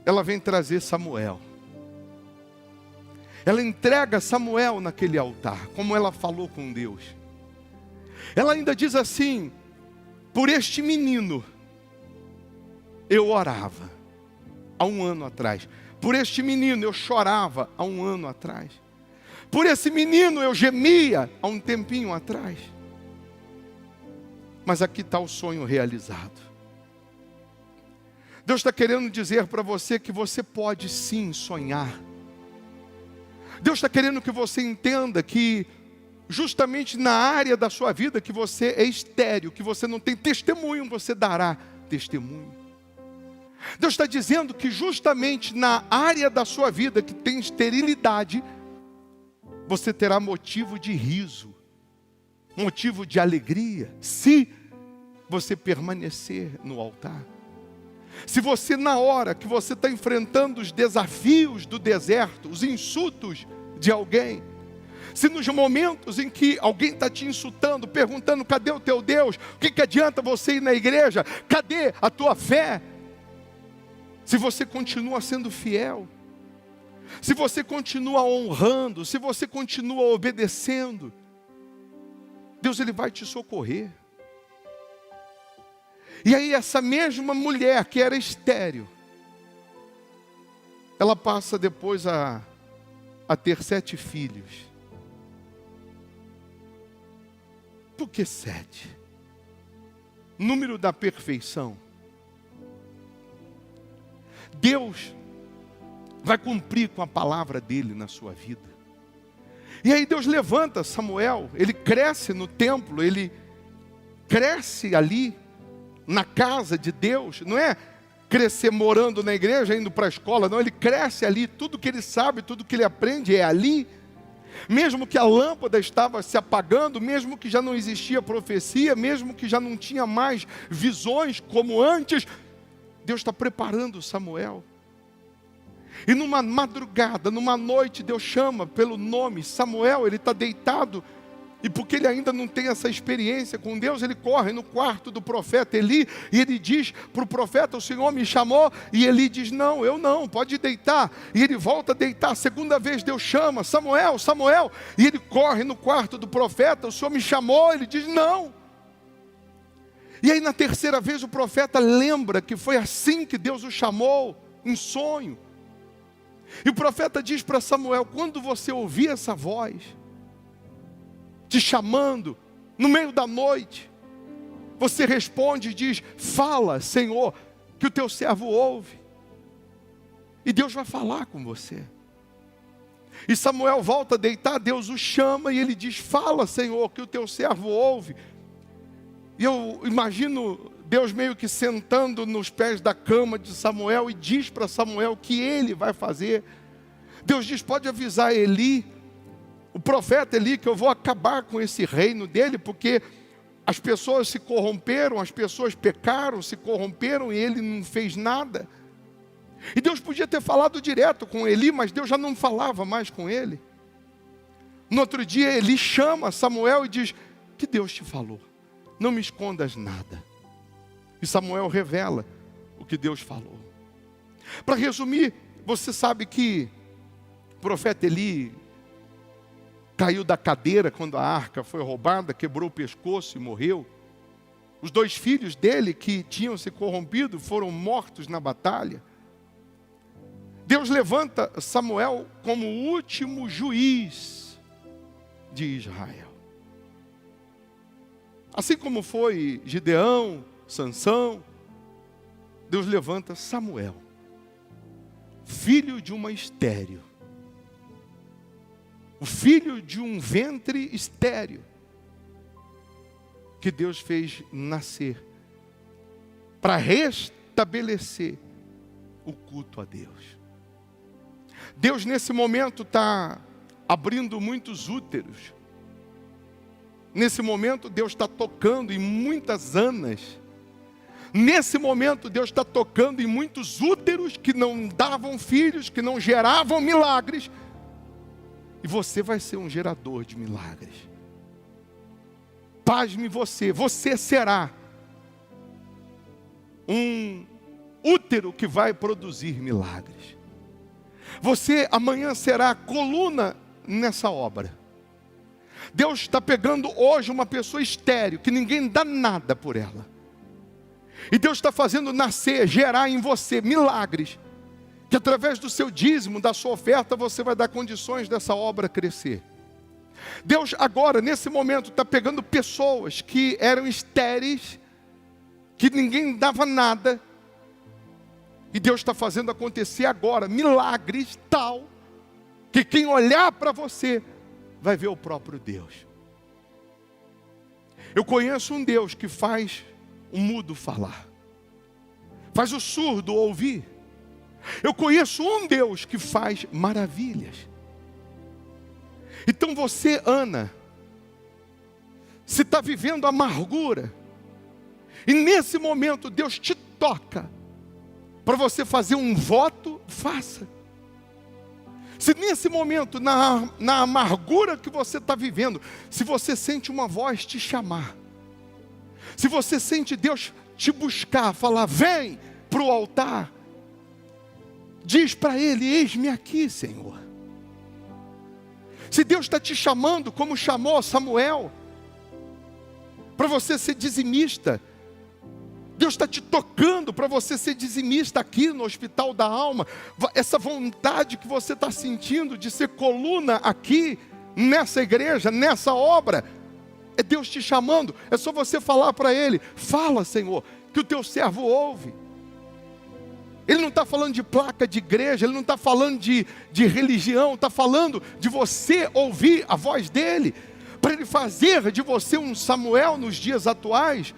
ela vem trazer Samuel. Ela entrega Samuel naquele altar, como ela falou com Deus. Ela ainda diz assim: por este menino eu orava há 1 ano atrás. Por este menino eu chorava há 1 ano atrás. Por esse menino eu gemia há um tempinho atrás. Mas aqui está o sonho realizado. Deus está querendo dizer para você que você pode sim sonhar. Deus está querendo que você entenda que justamente na área da sua vida que você é estéril, que você não tem testemunho, você dará testemunho. Deus está dizendo que justamente na área da sua vida que tem esterilidade, você terá motivo de riso, motivo de alegria, se você permanecer no altar. Se você, na hora que você está enfrentando os desafios do deserto, os insultos de alguém, se nos momentos em que alguém está te insultando, perguntando: cadê o teu Deus? O que adianta você ir na igreja? Cadê a tua fé? Se você continua sendo fiel, se você continua honrando, se você continua obedecendo, Deus ele vai te socorrer. E aí essa mesma mulher que era estéril, ela passa depois a ter 7 filhos. Por que 7? Número da perfeição. Deus vai cumprir com a palavra dele na sua vida. E aí Deus levanta Samuel, ele cresce no templo, ele cresce ali na casa de Deus. Não é crescer morando na igreja, indo para a escola, não, ele cresce ali, tudo que ele sabe, tudo que ele aprende é ali. Mesmo que a lâmpada estava se apagando, mesmo que já não existia profecia, mesmo que já não tinha mais visões como antes, Deus está preparando Samuel. E numa madrugada, numa noite, Deus chama pelo nome Samuel. Ele está deitado, e porque ele ainda não tem essa experiência com Deus, ele corre no quarto do profeta Eli, e ele diz para o profeta: o Senhor me chamou? E Eli diz: não, eu não, pode deitar. E ele volta a deitar. A segunda vez Deus chama: Samuel, Samuel. E ele corre no quarto do profeta: o Senhor me chamou? Ele diz: não. E aí na terceira vez o profeta lembra que foi assim que Deus o chamou, em sonho. E o profeta diz para Samuel: quando você ouvir essa voz te chamando no meio da noite, você responde e diz: fala, Senhor, que o teu servo ouve. E Deus vai falar com você. E Samuel volta a deitar, Deus o chama e ele diz: fala, Senhor, que o teu servo ouve. E eu imagino Deus meio que sentando nos pés da cama de Samuel e diz para Samuel o que ele vai fazer. Deus diz: pode avisar Eli, o profeta Eli, que eu vou acabar com esse reino dele, porque as pessoas se corromperam, as pessoas pecaram, se corromperam e ele não fez nada. E Deus podia ter falado direto com Eli, mas Deus já não falava mais com ele. No outro dia Eli chama Samuel e diz: que Deus te falou? Não me escondas nada. E Samuel revela o que Deus falou. Para resumir, você sabe que o profeta Eli caiu da cadeira quando a arca foi roubada, quebrou o pescoço e morreu. Os 2 filhos dele que tinham se corrompido foram mortos na batalha. Deus levanta Samuel como o último juiz de Israel. Assim como foi Gideão, Sansão, Deus levanta Samuel, filho de uma estéril, o filho de um ventre estéril, que Deus fez nascer, para restabelecer o culto a Deus. Deus nesse momento está abrindo muitos úteros. Nesse momento Deus está tocando em muitas anas. Nesse momento Deus está tocando em muitos úteros que não davam filhos, que não geravam milagres. E você vai ser um gerador de milagres. Pasme você será um útero que vai produzir milagres. Você amanhã será a coluna nessa obra. Deus está pegando hoje uma pessoa estéril, que ninguém dá nada por ela. E Deus está fazendo nascer, gerar em você milagres, que através do seu dízimo, da sua oferta, você vai dar condições dessa obra crescer. Deus agora, nesse momento, está pegando pessoas que eram estéreis, que ninguém dava nada, e Deus está fazendo acontecer agora milagres tal, que quem olhar para você, vai ver o próprio Deus. Eu conheço um Deus que faz o mudo falar, faz o surdo ouvir. Eu conheço um Deus que faz maravilhas. Então você, Ana, se está vivendo amargura, e nesse momento Deus te toca, para você fazer um voto, faça. Se nesse momento, na amargura que você está vivendo, se você sente uma voz te chamar, se você sente Deus te buscar, falar, vem para o altar, diz para Ele, eis-me aqui, Senhor. Se Deus está te chamando, como chamou Samuel, para você ser dizimista, Deus está te tocando para você ser dizimista aqui no Hospital da Alma. Essa vontade que você está sentindo de ser coluna aqui, nessa igreja, nessa obra, é Deus te chamando. É só você falar para Ele, fala, Senhor, que o teu servo ouve. Ele não está falando de placa de igreja, Ele não está falando de religião, está falando de você ouvir a voz dEle, para Ele fazer de você um Samuel nos dias atuais,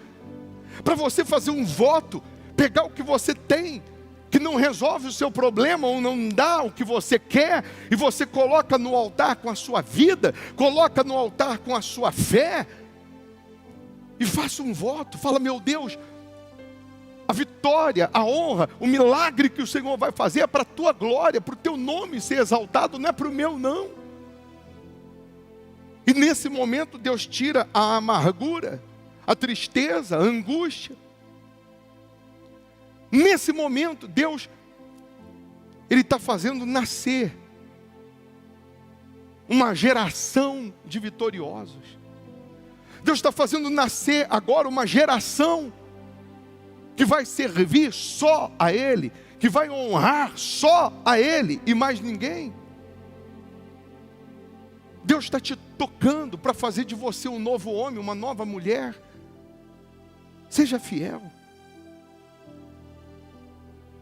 para você fazer um voto, pegar o que você tem, que não resolve o seu problema, ou não dá o que você quer, e você coloca no altar com a sua vida, coloca no altar com a sua fé, e faça um voto, fala, meu Deus, a vitória, a honra, o milagre que o Senhor vai fazer é para a tua glória, para o teu nome ser exaltado, não é para o meu não. E nesse momento Deus tira a amargura, a tristeza, a angústia. Nesse momento Deus, Ele está fazendo nascer uma geração de vitoriosos. Deus está fazendo nascer agora uma geração que vai servir só a Ele, que vai honrar só a Ele e mais ninguém. Deus está te tocando para fazer de você um novo homem, uma nova mulher. Seja fiel.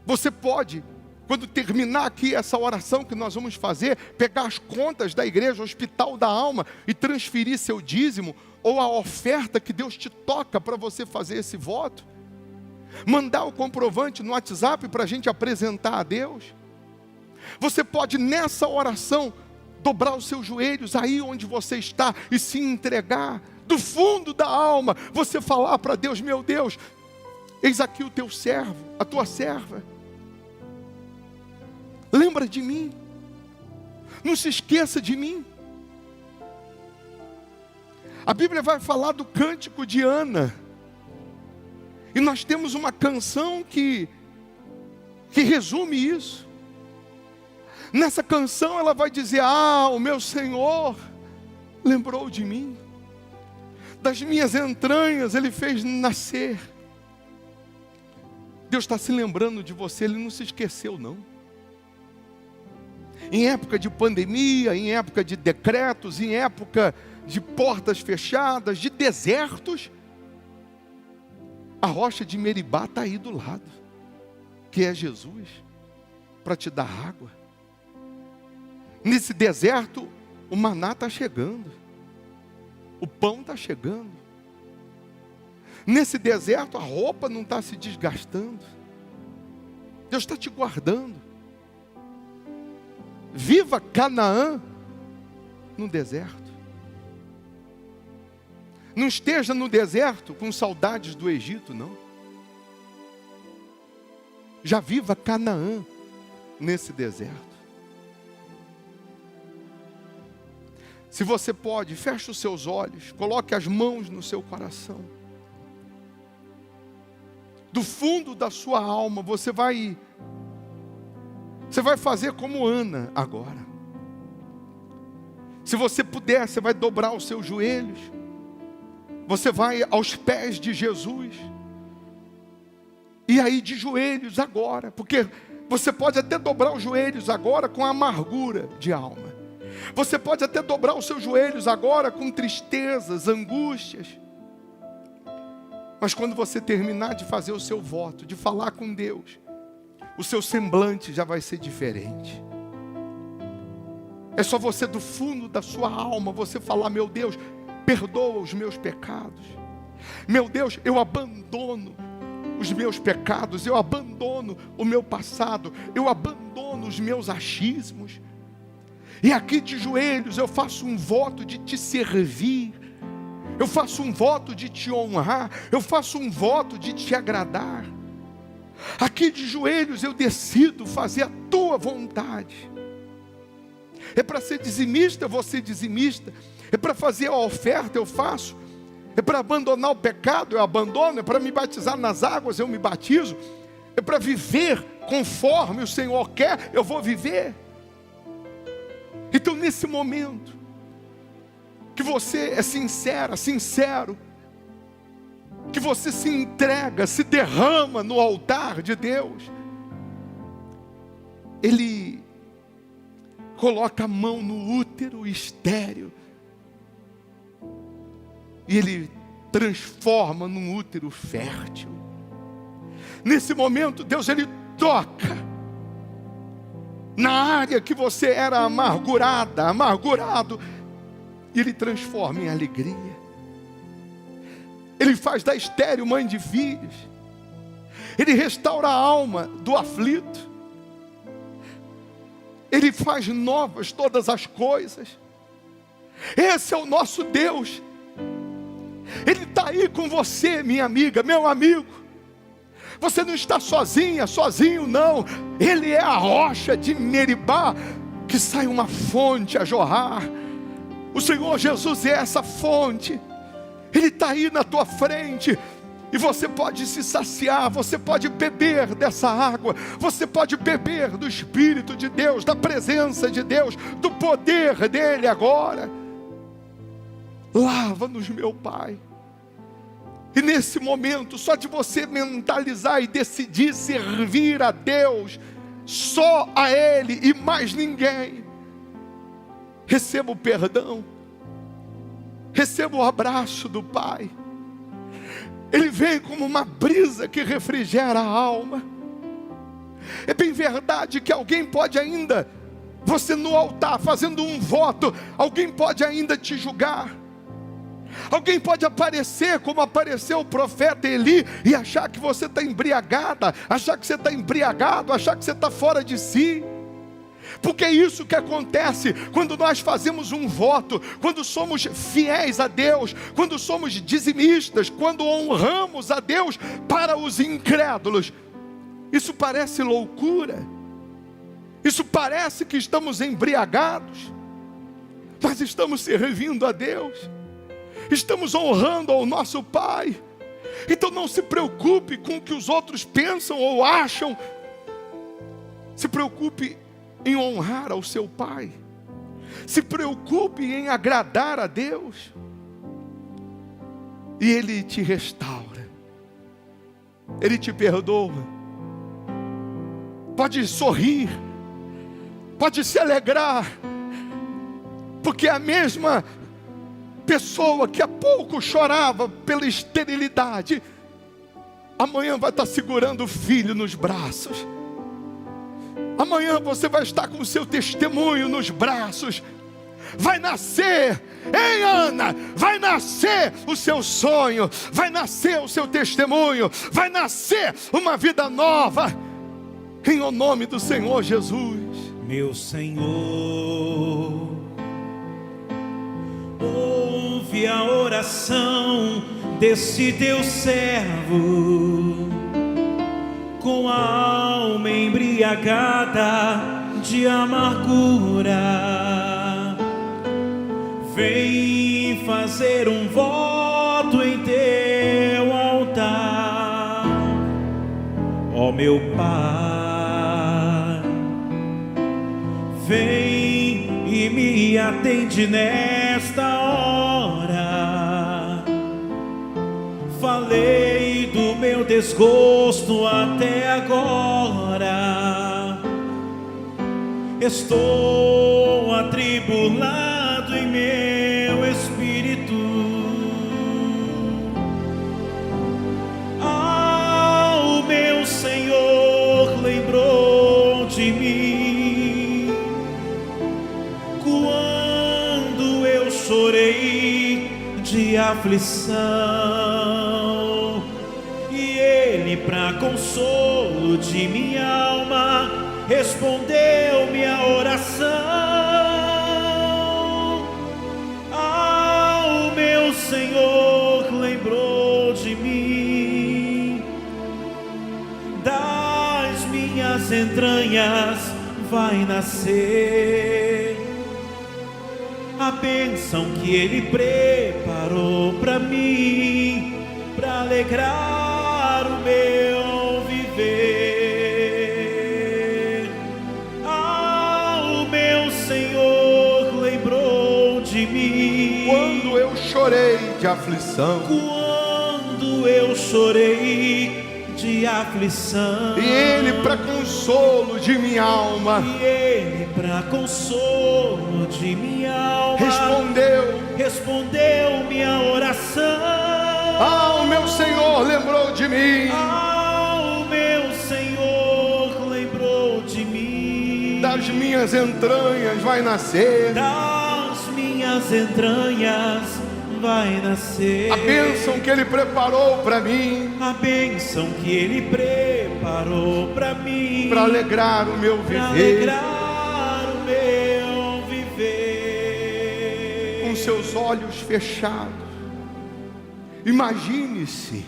Você pode, quando terminar aqui essa oração que nós vamos fazer, pegar as contas da igreja, Hospital da Alma, e transferir seu dízimo, ou a oferta que Deus te toca para você fazer esse voto. Mandar o comprovante no WhatsApp para a gente apresentar a Deus. Você pode nessa oração dobrar os seus joelhos aí onde você está e se entregar do fundo da alma, você falar para Deus: meu Deus, eis aqui o teu servo, a tua serva, lembra de mim, não se esqueça de mim. A Bíblia vai falar do cântico de Ana, e nós temos uma canção que resume isso. Nessa canção ela vai dizer: ah, o meu Senhor lembrou de mim, das minhas entranhas Ele fez nascer. Deus está se lembrando de você, Ele não se esqueceu não. Em época de pandemia, em época de decretos, em época de portas fechadas, de desertos, a rocha de Meribá está aí do lado, que é Jesus, para te dar água. Nesse deserto, o maná está chegando, o pão está chegando. Nesse deserto, a roupa não está se desgastando. Deus está te guardando. Viva Canaã no deserto. Não esteja no deserto com saudades do Egito, não. Já viva Canaã nesse deserto. Se você pode, feche os seus olhos, coloque as mãos no seu coração. Do fundo da sua alma, você vai fazer como Ana agora. Se você puder, você vai dobrar os seus joelhos. Você vai aos pés de Jesus. E aí de joelhos agora, porque você pode até dobrar os joelhos agora com amargura de alma. Você pode até dobrar os seus joelhos agora com tristezas, angústias. Mas quando você terminar de fazer o seu voto, de falar com Deus, o seu semblante já vai ser diferente. É só você do fundo da sua alma, você falar: meu Deus, perdoa os meus pecados. Meu Deus, eu abandono os meus pecados, eu abandono o meu passado, eu abandono os meus achismos. E aqui de joelhos eu faço um voto de te servir. Eu faço um voto de te honrar. Eu faço um voto de te agradar. Aqui de joelhos eu decido fazer a tua vontade. É para ser dizimista, eu vou ser dizimista. É para fazer a oferta, eu faço. É para abandonar o pecado, eu abandono. É para me batizar nas águas, eu me batizo. É para viver conforme o Senhor quer, eu vou viver. Então nesse momento que você é sincera, sincero, que você se entrega, se derrama no altar de Deus, Ele coloca a mão no útero estéril e Ele transforma num útero fértil. Nesse momento Deus, Ele toca na área que você era amargurada, amargurado, e Ele transforma em alegria. Ele faz da estéril mãe de filhos. Ele restaura a alma do aflito. Ele faz novas todas as coisas. Esse é o nosso Deus. Ele está aí com você, minha amiga, meu amigo. Você não está sozinha, sozinho não. Ele é a rocha de Meribá, que sai uma fonte a jorrar. O Senhor Jesus é essa fonte. Ele está aí na tua frente. E você pode se saciar, você pode beber dessa água. Você pode beber do Espírito de Deus, da presença de Deus, do poder dEle agora. Lava-nos, meu Pai. E nesse momento, só de você mentalizar e decidir servir a Deus, só a Ele e mais ninguém, receba o perdão, receba o abraço do Pai. Ele vem como uma brisa que refrigera a alma. É bem verdade que alguém pode ainda, você no altar fazendo um voto, alguém pode ainda te julgar. Alguém pode aparecer como apareceu o profeta Eli e achar que você está embriagada, achar que você está embriagado, achar que você está fora de si. Porque é isso que acontece quando nós fazemos um voto, quando somos fiéis a Deus, quando somos dizimistas, quando honramos a Deus para os incrédulos. Isso parece loucura, isso parece que estamos embriagados, mas estamos servindo a Deus, estamos honrando ao nosso Pai. Então não se preocupe com o que os outros pensam ou acham, se preocupe em honrar ao seu Pai, se preocupe em agradar a Deus, e Ele te restaura, Ele te perdoa. Pode sorrir, pode se alegrar, porque a mesma pessoa que há pouco chorava pela esterilidade, amanhã vai estar segurando o filho nos braços. Amanhã você vai estar com o seu testemunho nos braços. Vai nascer, ei Ana, vai nascer o seu sonho, vai nascer o seu testemunho, vai nascer uma vida nova, em o nome do Senhor Jesus. Meu Senhor, ouve a oração desse teu servo, com a alma embriagada de amargura. Vem fazer um voto em teu altar, ó meu Pai. Vem e me atende nesta hora. Falei do meu desgosto até agora. Estou atribulado em meu espírito. Ah, o meu Senhor lembrou de mim quando eu chorei de aflição, e Ele, para consolo de minha alma, respondeu minha oração. Ah, o meu Senhor lembrou de mim. Das minhas entranhas vai nascer a bênção que Ele preparou para mim, para alegrar o meu viver. Ah, o meu Senhor lembrou de mim Quando eu chorei de aflição, quando eu chorei de aflição, e Ele para consolo de minha alma, e Ele para consolo de minha alma respondeu minha oração. Ah, o meu Senhor lembrou de mim. Ah, o meu Senhor lembrou de mim. Das minhas entranhas vai nascer Das minhas entranhas vai nascer a bênção que Ele preparou para mim, a bênção que Ele preparou para mim, para alegrar o meu para viver. alegrar o meu viver. Com seus olhos fechados, imagine-se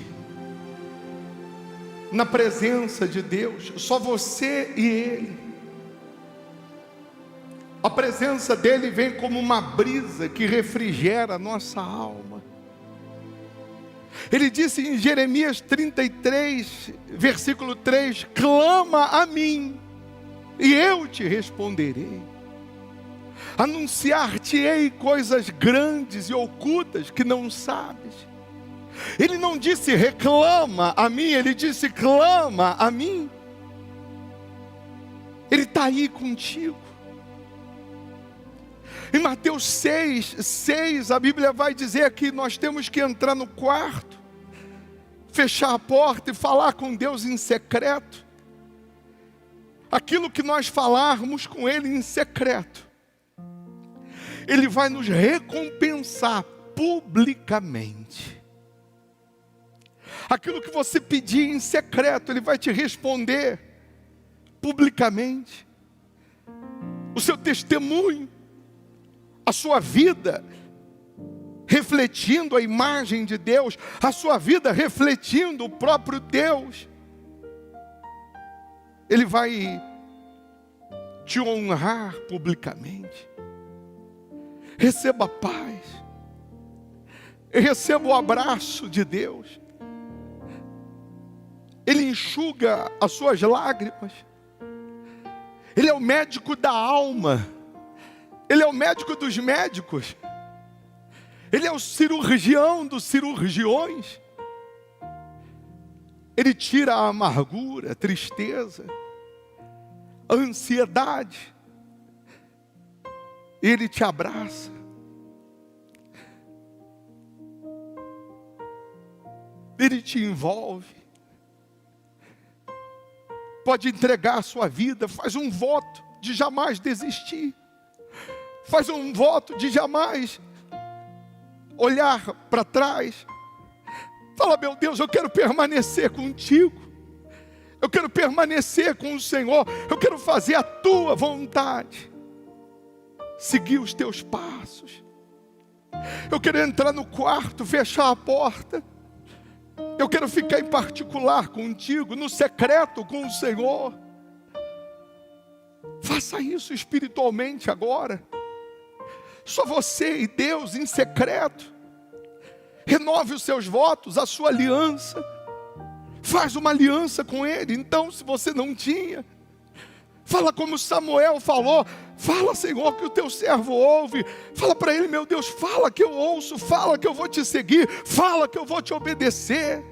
na presença de Deus, só você e Ele. A presença dEle vem como uma brisa que refrigera a nossa alma. Ele disse em Jeremias 33, versículo 3: clama a mim, e eu te responderei. Anunciar-te-ei coisas grandes e ocultas que não sabes. Ele não disse reclama a mim, Ele disse clama a mim. Ele está aí contigo. Em Mateus 6, a Bíblia vai dizer que nós temos que entrar no quarto, fechar a porta e falar com Deus em secreto. Aquilo que nós falarmos com Ele em secreto, Ele vai nos recompensar publicamente. Aquilo que você pedir em secreto, Ele vai te responder publicamente. o seu testemunho, a sua vida refletindo a imagem de Deus, a sua vida refletindo o próprio Deus. Ele vai te honrar publicamente. Receba a paz. Receba o abraço de Deus. Ele enxuga as suas lágrimas. Ele é o médico da alma. Ele é o médico dos médicos. Ele é o cirurgião dos cirurgiões. Ele tira a amargura, a tristeza, a ansiedade. Ele te abraça. Ele te envolve. Pode entregar a sua vida. Faz um voto de jamais desistir. Faz um voto de jamais olhar para trás. Fala: meu Deus, eu quero permanecer contigo. Eu quero permanecer com o Senhor. Eu quero fazer a tua vontade. Seguir os teus passos. Eu quero entrar no quarto, fechar a porta. Eu quero ficar em particular contigo, no secreto com o Senhor. Faça isso espiritualmente agora. Só você e Deus em secreto. Renove os seus votos, a sua aliança. Faz uma aliança com Ele. Então, se você não tinha, fala como Samuel falou. Fala, Senhor, que o teu servo ouve. Fala para Ele: meu Deus, fala que eu ouço. Fala que eu vou te seguir. Fala que eu vou te obedecer.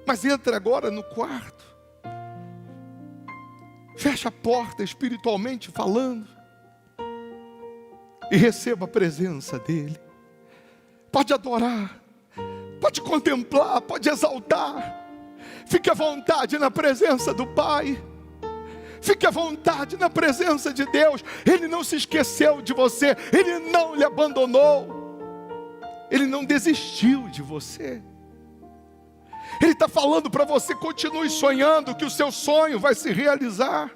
Mas entra agora no quarto. Fecha a porta espiritualmente falando. E receba a presença dEle. Pode adorar. Pode contemplar. Pode exaltar. Fique à vontade na presença do Pai. Fique à vontade na presença de Deus. Ele não se esqueceu de você. Ele não lhe abandonou. Ele não desistiu de você. Ele está falando para você: continue sonhando que o seu sonho vai se realizar.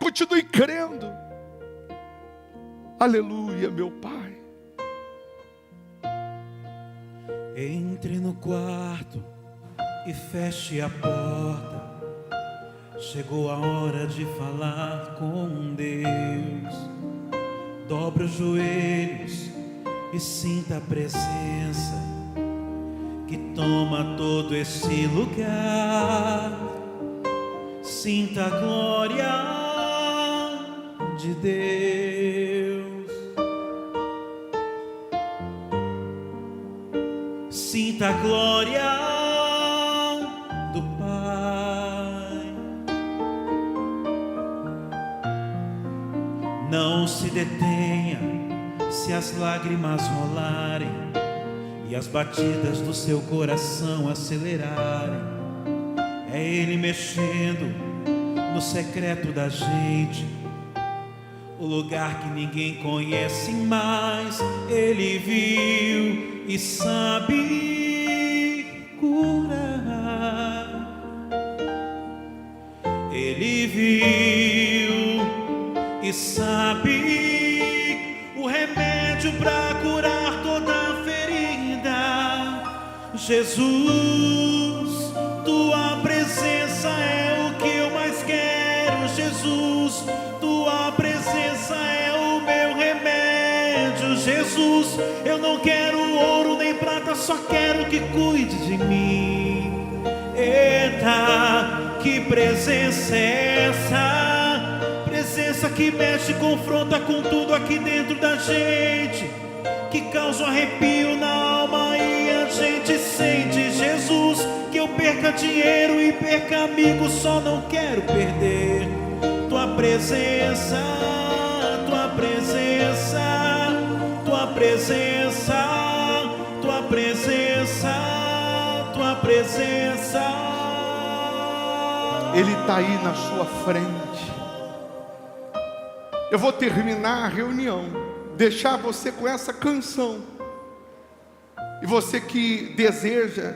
Continue crendo. Aleluia, meu Pai. Entre no quarto e feche a porta. Chegou a hora de falar com Deus. Dobre os joelhos e sinta a presença que toma todo esse lugar. Sinta a glória de Deus. Sinta a glória do Pai. Não se detenha se as lágrimas rolarem e as batidas do seu coração acelerarem. É Ele mexendo no secreto da gente, o lugar que ninguém conhece mais. Ele viu e sabe curar. Ele viu e sabe o remédio para curar toda ferida. Jesus, tua presença é o que eu mais quero. Jesus, tua presença é o meu remédio. Jesus, eu não quero ouro nem prata, só quero que cuide de mim. Eita, que presença é essa? Presença que mexe, confronta com tudo aqui dentro da gente, que causa um arrepio na alma e a gente sente. Jesus, que eu perca dinheiro e perca amigos, só não quero perder tua presença, tua presença, tua presença, tua presença, tua presença. Ele está aí na sua frente. Eu vou terminar a reunião, deixar você com essa canção. E você que deseja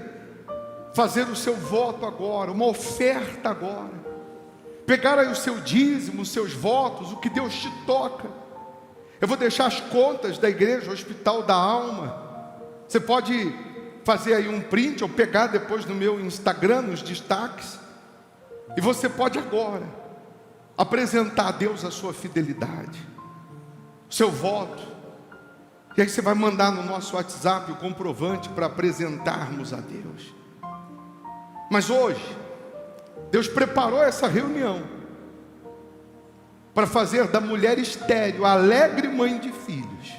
fazer o seu voto agora, uma oferta agora, pegar aí o seu dízimo, os seus votos, o que Deus te toca. Eu vou deixar as contas da igreja Hospital da Alma. Você pode fazer aí um print ou pegar depois no meu Instagram, nos destaques. E você pode agora apresentar a Deus a sua fidelidade, o seu voto. E aí você vai mandar no nosso WhatsApp o comprovante para apresentarmos a Deus. Mas hoje, Deus preparou essa reunião para fazer da mulher estéril a alegre mãe de filhos.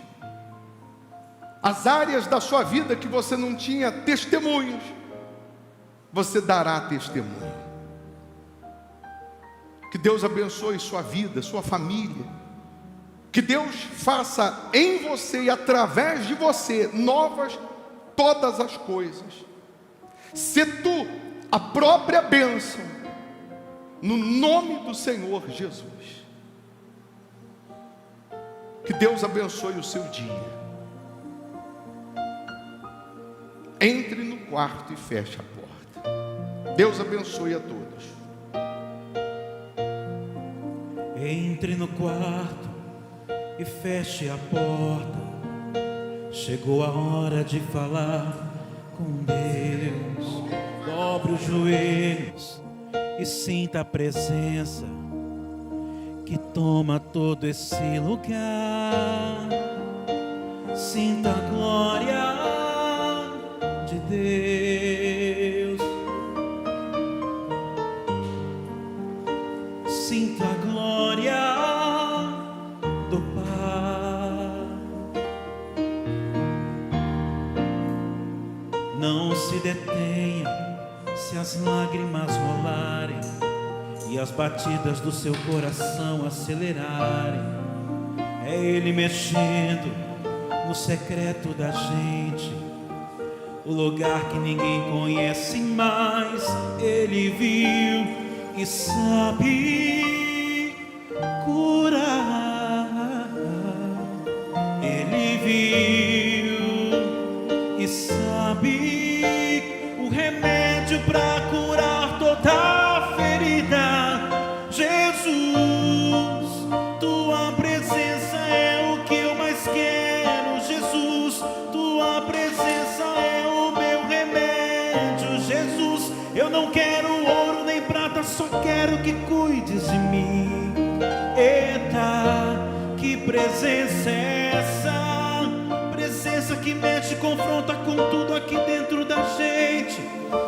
As áreas da sua vida que você não tinha testemunhos, você dará testemunho. Que Deus abençoe sua vida, sua família. Que Deus faça em você e através de você novas todas as coisas. Se tu a própria bênção, no nome do Senhor Jesus. Que Deus abençoe o seu dia. Entre no quarto e feche a porta. Deus abençoe a todos. Entre no quarto e feche a porta. Chegou a hora de falar com Deus. Dobre os joelhos e sinta a presença que toma todo esse lugar. Sinta a glória de Deus. Sinta a glória do Pai. Não se detenha se as lágrimas rolarem e as batidas do seu coração acelerarem. É Ele mexendo no secreto da gente, o lugar que ninguém conhece, mas Ele viu e sabe curar. Ele viu e sabe o remédio para curar toda ferida. Jesus, tua presença é o que eu mais quero. Jesus, tua presença é o meu remédio. Jesus, eu não quero ouro nem prata, só quero que cuides de mim. Eita, que presença é essa? Presença que mexe, confronta com tudo aqui dentro da gente,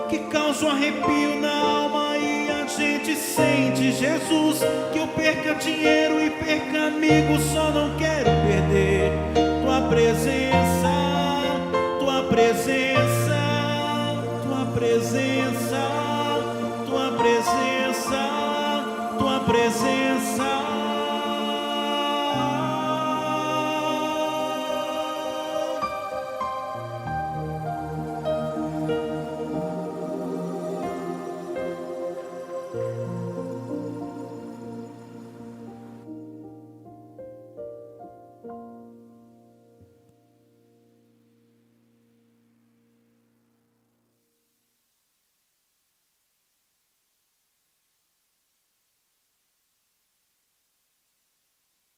que causa um arrepio na alma e a gente sente. Jesus, que eu perca dinheiro e perca amigos, só não quero